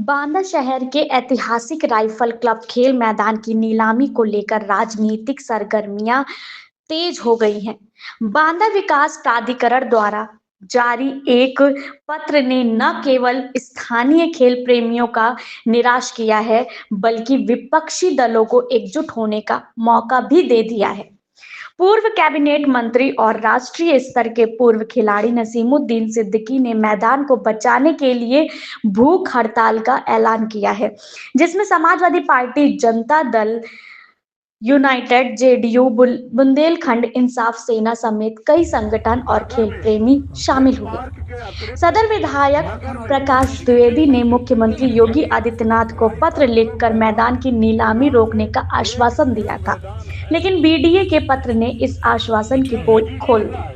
बांदा शहर के ऐतिहासिक राइफल क्लब खेल मैदान की नीलामी को लेकर राजनीतिक सरगर्मियां तेज हो गई हैं। बांदा विकास प्राधिकरण द्वारा जारी एक पत्र ने न केवल स्थानीय खेल प्रेमियों का निराश किया है, बल्कि विपक्षी दलों को एकजुट होने का मौका भी दे दिया है। पूर्व कैबिनेट मंत्री और राष्ट्रीय स्तर के पूर्व खिलाड़ी नसीमुद्दीन सिद्दीकी ने मैदान को बचाने के लिए भूख हड़ताल का ऐलान किया है, जिसमें Samajwadi party, Janata Dal United, JDU, Bundelkhand इंसाफ सेना समेत कई संगठन और खेल प्रेमी शामिल हुए। सदर विधायक प्रकाश द्विवेदी ने मुख्यमंत्री योगी आदित्यनाथ को पत्र लिखकर मैदान की नीलामी रोकने का आश्वासन दिया था, लेकिन बीडीए के पत्र ने इस आश्वासन की पोल खोल दी।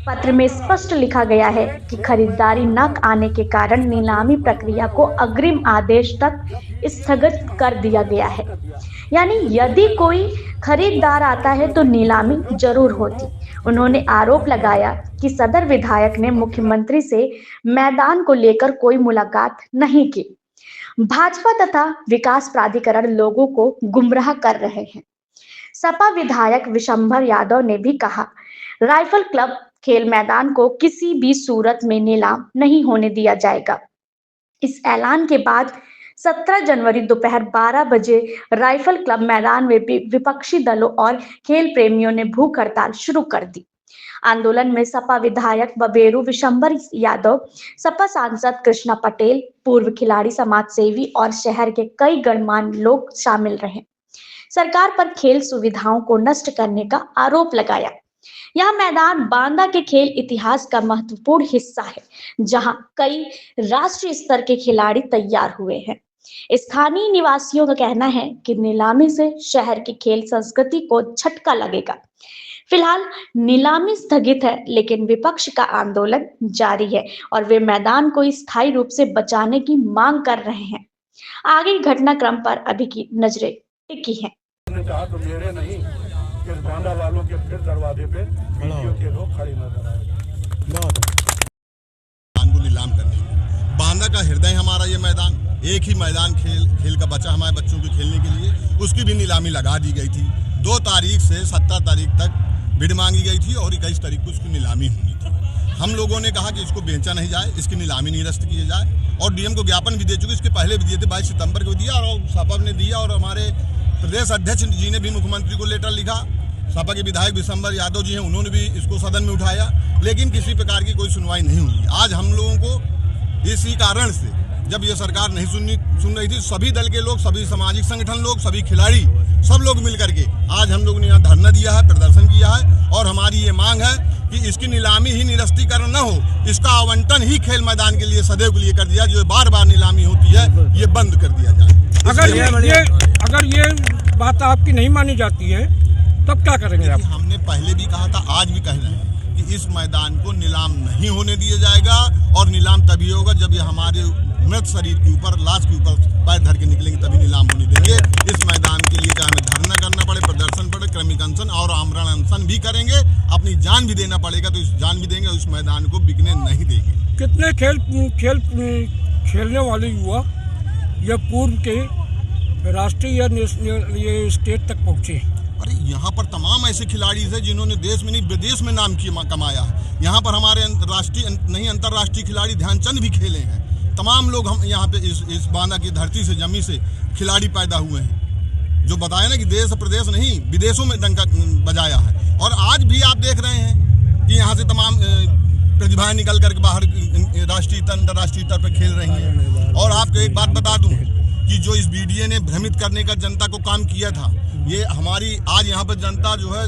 पत्र में स्पष्ट लिखा गया है कि खरीदारी न आने के कारण नीलामी प्रक्रिया को अग्रिम आदेश तक स्थगित कर दिया गया है। यानी यदि कोई खरीदार आता है तो नीलामी जरूर होती। उन्होंने आरोप लगाया कि सदर विधायक ने मुख्यमंत्री से मैदान को लेकर कोई मुलाकात नहीं की। भाजपा तथा विकास प्राधिकरण लोगों को गुमराह कर रहे हैं। सपा विधायक विशंभर यादव ने भी कहा, राइफल क्लब खेल मैदान को किसी भी सूरत में नीलाम नहीं होने दिया जाएगा। इस ऐलान के बाद 17 जनवरी दोपहर 12 बजे राइफल क्लब मैदान में विपक्षी दलों और खेल प्रेमियों ने भूख हड़ताल शुरू कर दी। आंदोलन में सपा विधायक बबेरू विशंभर यादव, सपा सांसद कृष्णा पटेल, पूर्व खिलाड़ी, समाज सेवी और शहर के कई गणमान्य लोग शामिल रहे। सरकार पर खेल सुविधाओं को नष्ट करने का आरोप लगाया। यह मैदान बांदा के खेल इतिहास का महत्वपूर्ण हिस्सा है, जहां कई राष्ट्रीय स्तर के खिलाड़ी तैयार हुए हैं। स्थानीय निवासियों का कहना है कि नीलामी से शहर की खेल संस्कृति को झटका लगेगा। फिलहाल नीलामी स्थगित है, लेकिन विपक्ष का आंदोलन जारी है और वे मैदान को स्थायी रूप से बचाने की मांग कर रहे हैं। आगे घटनाक्रम पर अभी की नजरें टिकी हैं। बांदा वालों के फिर दरवाजे पे के लोग खड़े नजर आए। को नीलाम करने, बांदा का हृदय हमारा ये मैदान, एक ही मैदान खेल का बचा हमारे बच्चों के खेलने के लिए, उसकी भी नीलामी लगा दी गई थी। 2 तारीख से 17 तारीख तक बिड मांगी गई थी और 21 तारीख को उसकी नीलामी होनी थी। हम लोगों ने कहा कि इसको बेचा नहीं जाए, इसकी नीलामी निरस्त की जाए और डीएम को ज्ञापन भी दे चुके। इसके पहले भी दिए थे, 22 सितंबर को दिया और सपा ने दिया और हमारे प्रदेश अध्यक्ष जी ने भी मुख्यमंत्री को लेटर लिखा। सपा के विधायक विशंभर यादव जी हैं, उन्होंने भी इसको सदन में उठाया, लेकिन किसी प्रकार की कोई सुनवाई नहीं हुई। आज हम लोगों को इसी कारण से, जब ये सरकार नहीं सुन रही थी, सभी दल के लोग, सभी सामाजिक संगठन लोग, सभी खिलाड़ी, सब लोग मिल करके आज हम लोगों ने यहाँ धरना दिया है, प्रदर्शन किया है और हमारी ये मांग है कि इसकी नीलामी ही निरस्तीकरण न हो, इसका आवंटन ही खेल मैदान के लिए सदैव के लिए कर दिया, जो बार बार नीलामी होती है ये बंद कर दिया जाए। अगर ये बात आपकी नहीं मानी जाती है तब क्या करेंगे आप? हमने पहले भी कहा था, आज भी कह रहे हैं कि इस मैदान को नीलाम नहीं होने दिया जाएगा और नीलाम तभी होगा जब ये हमारे मृत शरीर के ऊपर, लाश के ऊपर पैर धर के निकलेंगे, तभी नीलाम होने देंगे। इस मैदान के लिए चाहे हमें धरना करना पड़े, प्रदर्शन पड़े, क्रमिक अनशन और आमरण अनशन भी करेंगे, अपनी जान भी देना पड़ेगा तो इस जान भी देंगे और इस मैदान को बिकने नहीं देंगे। कितने खेलने वाले युवा या पूर्व के राष्ट्रीय या स्टेट तक पहुंचे? अरे यहाँ पर तमाम ऐसे खिलाड़ी हैं जिन्होंने देश में नहीं विदेश में नाम कमाया है। यहाँ पर हमारे राष्ट्रीय नहीं अंतर्राष्ट्रीय खिलाड़ी ध्यानचंद भी खेले हैं। तमाम लोग हम यहाँ पे इस बांदा की धरती से, जमी से खिलाड़ी पैदा हुए हैं, जो बताया ना कि देश प्रदेश नहीं विदेशों में डंका बजाया है। और आज भी आप देख रहे हैं कि यहाँ से तमाम प्रतिभाएं निकल करके बाहर राष्ट्रीय अंतर्राष्ट्रीय स्तर पर खेल रही हैं। और आपको एक बात बता दूं कि जो इस बीडीए ने भ्रमित करने का जनता को काम किया था, ये हमारी आज यहाँ पर जनता जो है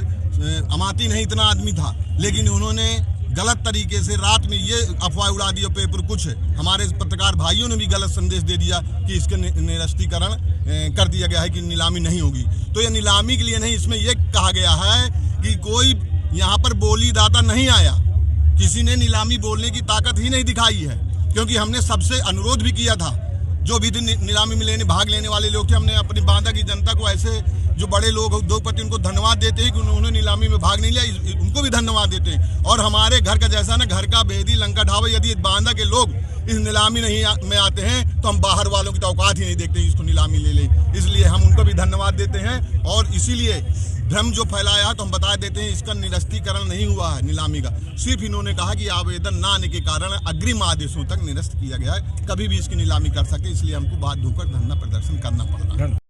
अमाती नहीं, इतना आदमी था, लेकिन उन्होंने गलत तरीके से रात में ये अफवाह उड़ा दी। पेपर कुछ हमारे पत्रकार भाइयों ने भी गलत संदेश दे दिया कि इसके निरस्तीकरण कर दिया गया है, कि नीलामी नहीं होगी। तो ये नीलामी के लिए नहीं, इसमें यह कहा गया है कि कोई यहाँ पर बोली दाता नहीं आया, किसी ने नीलामी बोलने की ताकत ही नहीं दिखाई है। क्योंकि हमने सबसे अनुरोध भी किया था, जो भी नीलामी में भाग लेने वाले लोग थे, हमने अपनी बांदा की जनता को, ऐसे जो बड़े लोग उद्योगपति, उनको धन्यवाद देते हैं कि उन्होंने नीलामी में भाग नहीं लिया, उनको भी धन्यवाद देते हैं। और हमारे घर का जैसा ना, घर का बेदी लंका ढाबा, यदि बांदा के लोग इस नीलामी में आते हैं तो हम बाहर वालों की तो औकात ही नहीं देखते इसको नीलामी ले ले। इसलिए हम उनको भी धन्यवाद देते हैं और इसीलिए भ्रम जो फैलाया तो हम बता देते हैं इसका निरस्तीकरण नहीं हुआ है नीलामी का। सिर्फ इन्होंने कहा कि आवेदन न आने के कारण अग्रिम आदेशों तक निरस्त किया गया है, कभी भी इसकी नीलामी कर सकते, इसलिए हमको बाध्य होकर धरना प्रदर्शन करना पड़ रहा है।